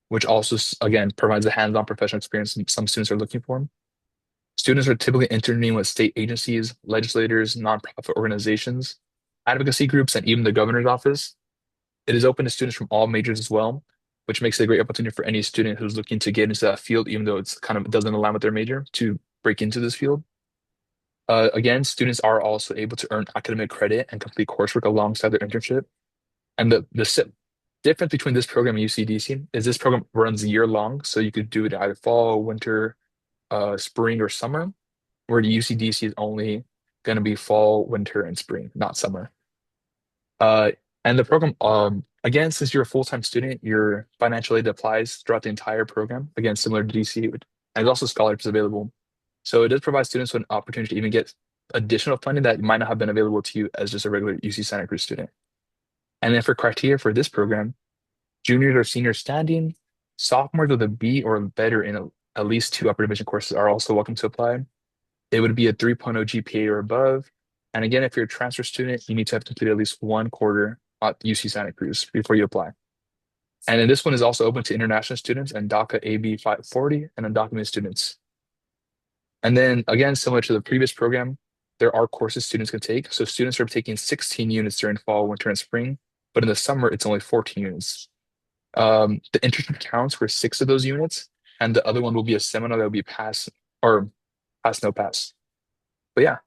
which also, again, provides a hands-on professional experience some students are looking for. Students are typically interning with state agencies, legislators, nonprofit organizations, advocacy groups, and even the governor's office. It is open to students from all majors as well, which makes it a great opportunity for any student who's looking to get into that field, even though it's kind of doesn't align with their major, to break into this field. Again, students are also able to earn academic credit and complete coursework alongside their internship. And the difference between this program and UCDC is this program runs year long, so you could do it either fall, winter, spring, or summer, where the UCDC is only going to be fall, winter, and spring, not summer. Uh, and the program, again, since you're a full-time student, your financial aid applies throughout the entire program. Again, similar to DC, and there's also scholarships available. So it does provide students with an opportunity to even get additional funding that might not have been available to you as just a regular UC Santa Cruz student. And then for criteria for this program, juniors or seniors standing, sophomores with a B or better in at least two upper division courses are also welcome to apply. it would be a 3.0 GPA or above. And again, if you're a transfer student, you need to have completed at least one quarter at UC Santa Cruz before you apply. And then this one is also open to international students and DACA AB 540 and undocumented students. And then again, similar to the previous program, there are courses students can take. So students are taking 16 units during fall, winter, and spring, but in the summer, it's only 14 units. The internship counts for 6 of those units, and the other one will be a seminar that will be pass or pass, no pass. But yeah,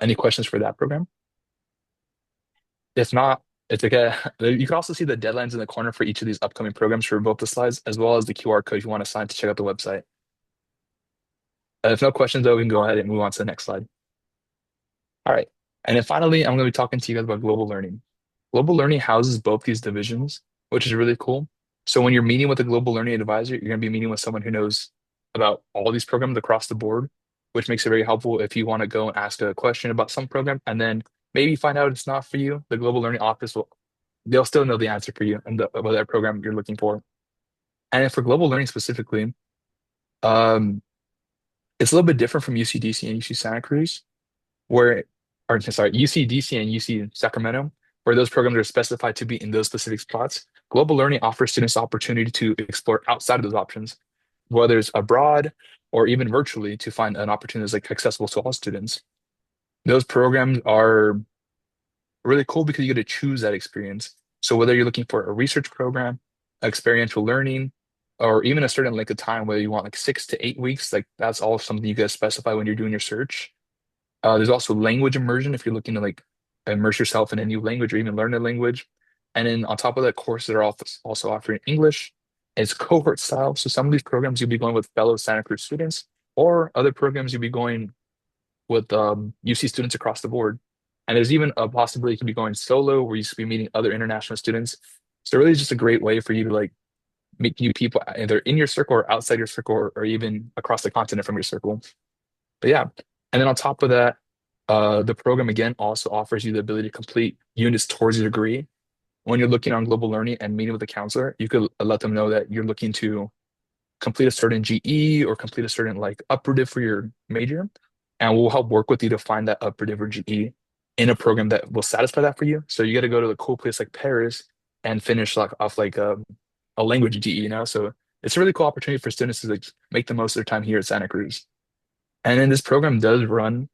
any questions for that program? If not, it's okay. You can also see the deadlines in the corner for each of these upcoming programs for both the slides, as well as the QR code if you want to sign to check out the website. If no questions, though, we can go ahead and move on to the next slide. All right. And then finally, I'm going to be talking to you guys about global learning. Global learning houses both these divisions, which is really cool. So when you're meeting with a global learning advisor, you're going to be meeting with someone who knows about all these programs across the board, which makes it very helpful if you want to go and ask a question about some program and then maybe find out it's not for you. The global learning office they'll still know the answer for you and whatever program you're looking for. And then for global learning specifically, um, it's a little bit different from UCDC and UC Santa Cruz, where, or sorry, UCDC and UC Sacramento, where those programs are specified to be in those specific spots. Global learning offers students opportunity to explore outside of those options, whether it's abroad or even virtually, to find an opportunity that's like accessible to all students. Those programs are really cool because you get to choose that experience. So whether you're looking for a research program, experiential learning, or even a certain length of time, whether you want like 6 to 8 weeks, like that's all something you guys specify when you're doing your search. There's also language immersion if you're looking to like immerse yourself in a new language or even learn a language. And then on top of that, courses are also offering English. It's cohort style. So some of these programs you'll be going with fellow Santa Cruz students, or other programs you'll be going with UC students across the board. And there's even a possibility you can be going solo where you could be meeting other international students. So really just a great way for you to like meet new people either in your circle or outside your circle or even across the continent from your circle. But yeah, and then on top of that, the program again also offers you the ability to complete units towards your degree. When you're looking on global learning and meeting with a counselor, you could let them know that you're looking to complete a certain GE or complete a certain like operative for your major, and we'll help work with you to find that operative or GE in a program that will satisfy that for you. So you got to go to a cool place like Paris and finish like off like a language GE, you know? So it's a really cool opportunity for students to like make the most of their time here at Santa Cruz. And then this program does run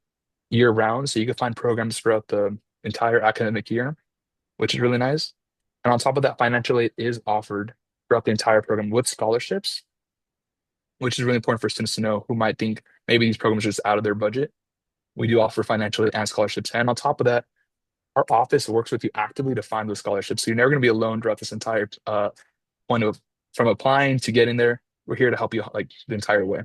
year round, so you can find programs throughout the entire academic year, which is really nice. And on top of that, financial aid is offered throughout the entire program with scholarships, which is really important for students to know who might think maybe these programs are just out of their budget. We do offer financial aid and scholarships. And on top of that, our office works with you actively to find those scholarships. So you're never going to be alone throughout this entire point of from applying to getting there. We're here to help you like the entire way.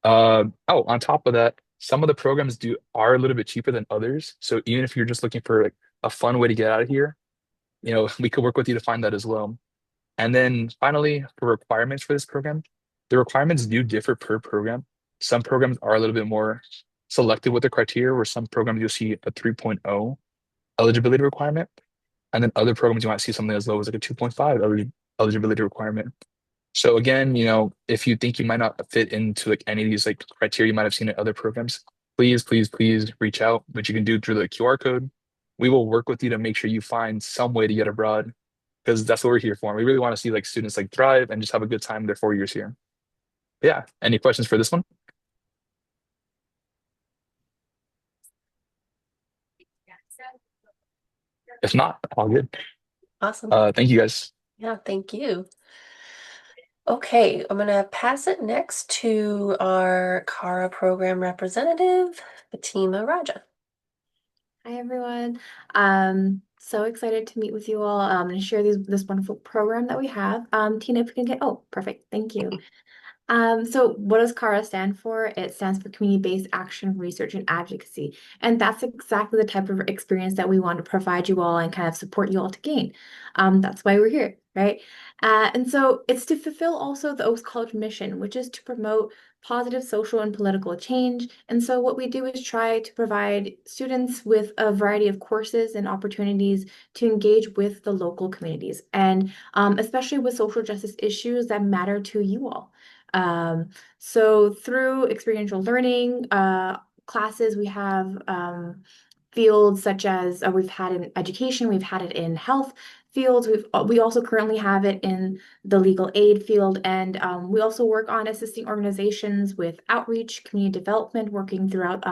On top of that, some of the programs do are a little bit cheaper than others. So even if you're just looking for like a fun way to get out of here, we could work with you to find that as well. And then finally, for requirements for this program, the requirements do differ per program. Some programs are a little bit more selective with the criteria, where some programs you'll see a 3.0 eligibility requirement. And then other programs you might see something as low as like a 2.5 eligibility requirement. So again, if you think you might not fit into like any of these like criteria you might have seen in other programs, please reach out, which you can do through the QR code. We will work with you to make sure you find some way to get abroad because that's what we're here for. We really want to see like students like thrive and just have a good time their 4 years here. Yeah. Any questions for this one? If not, all good. Awesome. Thank you guys. Yeah, thank you. Okay, I'm going to pass it next to our CARA program representative, Fatima Raja. Hi everyone. So excited to meet with you all and share this wonderful program that we have. Tina, if we can perfect. Thank you. So what does CARA stand for? It stands for Community-Based Action, Research, and Advocacy. And that's exactly the type of experience that we want to provide you all and kind of support you all to gain. That's why we're here, right? And so it's to fulfill also the Oaks College mission, which is to promote positive social and political change. And so what we do is try to provide students with a variety of courses and opportunities to engage with the local communities, and especially with social justice issues that matter to you all. So through experiential learning classes, we have fields such as we've had in education, we've had it in health fields, we also currently have it in the legal aid field, and we also work on assisting organizations with outreach, community development, working throughout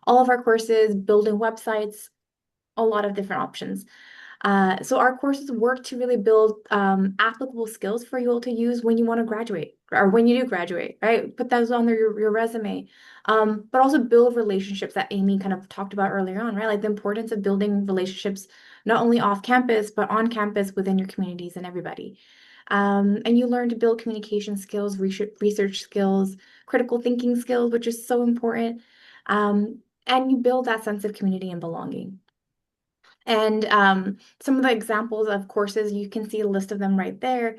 all of our courses, building websites, a lot of different options. So our courses work to really build applicable skills for you all to use when you want to graduate or when you do graduate, right? Put those on your resume. But also build relationships that Amy kind of talked about earlier on, right? Like the importance of building relationships not only off campus, but on campus within your communities and everybody. And you learn to build communication skills, research skills, critical thinking skills, which is so important. And you build that sense of community and belonging. And some of the examples of courses, you can see a list of them right there.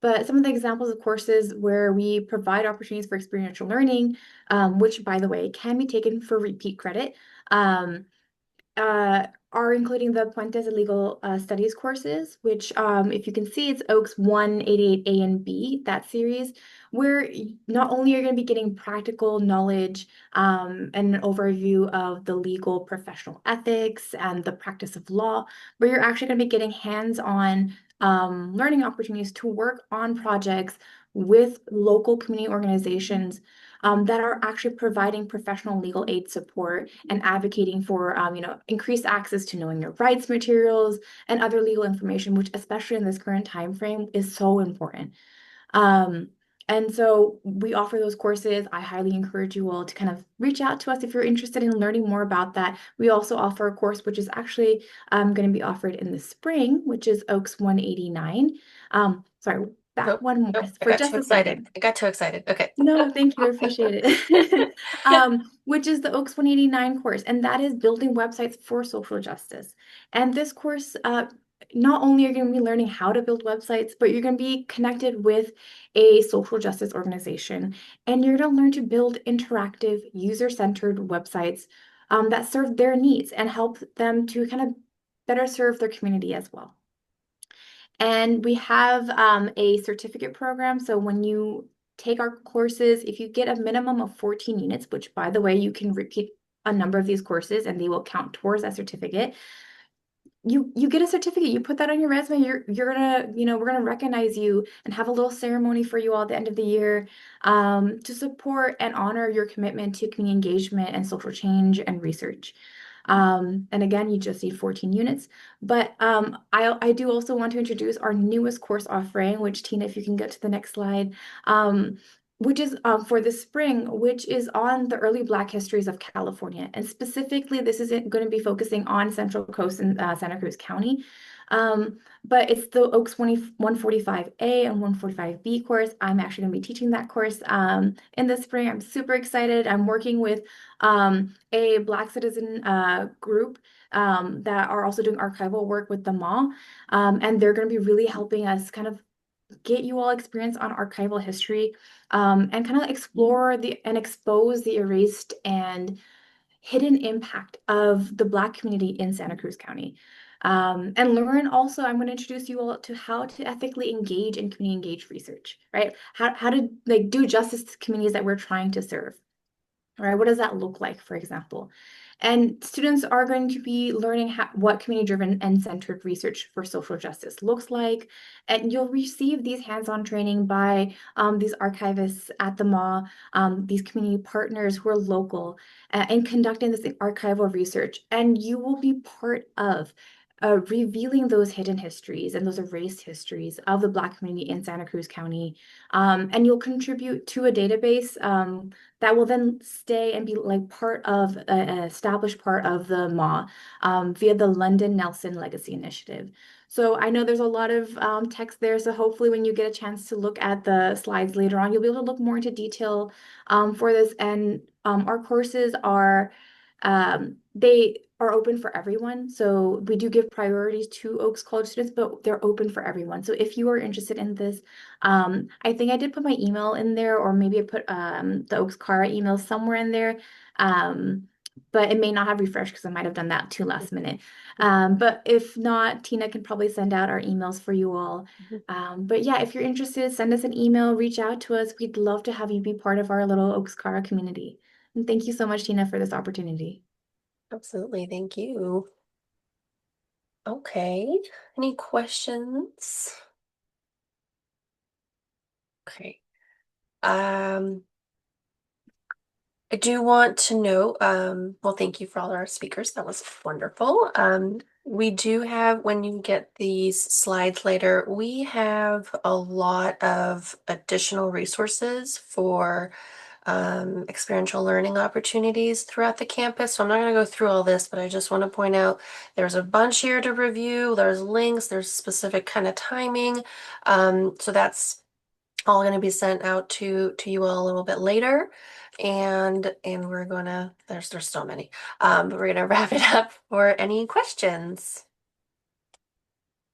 But some of the examples of courses where we provide opportunities for experiential learning, which, by the way, can be taken for repeat credit. Um, are including the Puentes de Legal Studies courses, which, if you can see, it's Oaks 188A and B, that series, where not only are you going to be getting practical knowledge and an overview of the legal professional ethics and the practice of law, but you're actually going to be getting hands-on learning opportunities to work on projects with local community organizations that are actually providing professional legal aid support and advocating for, increased access to knowing your rights materials and other legal information, which especially in this current time frame is so important. Um, and so we offer those courses. I highly encourage you all to kind of reach out to us if you're interested in learning more about that. We also offer a course which is actually going to be offered in the spring, which is Oaks 189. Sorry, back Nope, one more nope, I for got too just a second. excited. I got too excited. Okay. No, thank you. I appreciate it. Which is the Oaks 189 course, and that is building websites for social justice. And this course, not only are you going to be learning how to build websites, but you're going to be connected with a social justice organization, and you're going to learn to build interactive, user-centered websites that serve their needs and help them to kind of better serve their community as well. And we have a certificate program. So when you take our courses, if you get a minimum of 14 units, which by the way, you can repeat a number of these courses and they will count towards that certificate. You get a certificate, you put that on your resume, you're gonna, we're gonna recognize you and have a little ceremony for you all at the end of the year to support and honor your commitment to community engagement and social change and research. And again, you just need 14 units. But I do also want to introduce our newest course offering, which Tina, if you can get to the next slide, which is for the spring, which is on the early Black histories of California. And specifically, this is going to be focusing on Central Coast and Santa Cruz County. But it's the Oaks 145A and 145B course. I'm actually going to be teaching that course in the spring. I'm super excited. I'm working with a Black citizen group that are also doing archival work with the MA. And they're going to be really helping us kind of get you all experience on archival history and kind of explore and expose the erased and hidden impact of the Black community in Santa Cruz County. And learn also, I'm going to introduce you all to how to ethically engage in community engaged research, right? How to like do justice to communities that we're trying to serve. All right, what does that look like, for example? And students are going to be learning what community-driven and centered research for social justice looks like. And you'll receive these hands-on training by these archivists at the MA, these community partners who are local, and conducting this archival research. And you will be part of revealing those hidden histories and those erased histories of the Black community in Santa Cruz County. And you'll contribute to a database that will then stay and be like part of an established part of the MA via the London Nelson Legacy Initiative. So I know there's a lot of text there. So hopefully when you get a chance to look at the slides later on, you'll be able to look more into detail for this. And our courses are, they are open for everyone. So we do give priorities to Oaks College students, but they're open for everyone. So if you are interested in this, I think I did put my email in there, or maybe I put the Oaks Cara email somewhere in there. but it may not have refreshed because I might have done that too last minute. But if not, Tina can probably send out our emails for you all. But yeah, if you're interested, send us an email, reach out to us. We'd love to have you be part of our little Oaxcara community. And thank you so much, Tina, for this opportunity. Absolutely. Thank you. Okay. Any questions? Okay. I do want to note, well, thank you for all our speakers. That was wonderful. We do have, when you get these slides later, we have a lot of additional resources for experiential learning opportunities throughout the campus. So I'm not going to go through all this, but I just want to point out there's a bunch here to review. There's links, there's specific kind of timing. So that's all going to be sent out to you all a little bit later. And we're gonna, there's so many, but we're gonna wrap it up for any questions.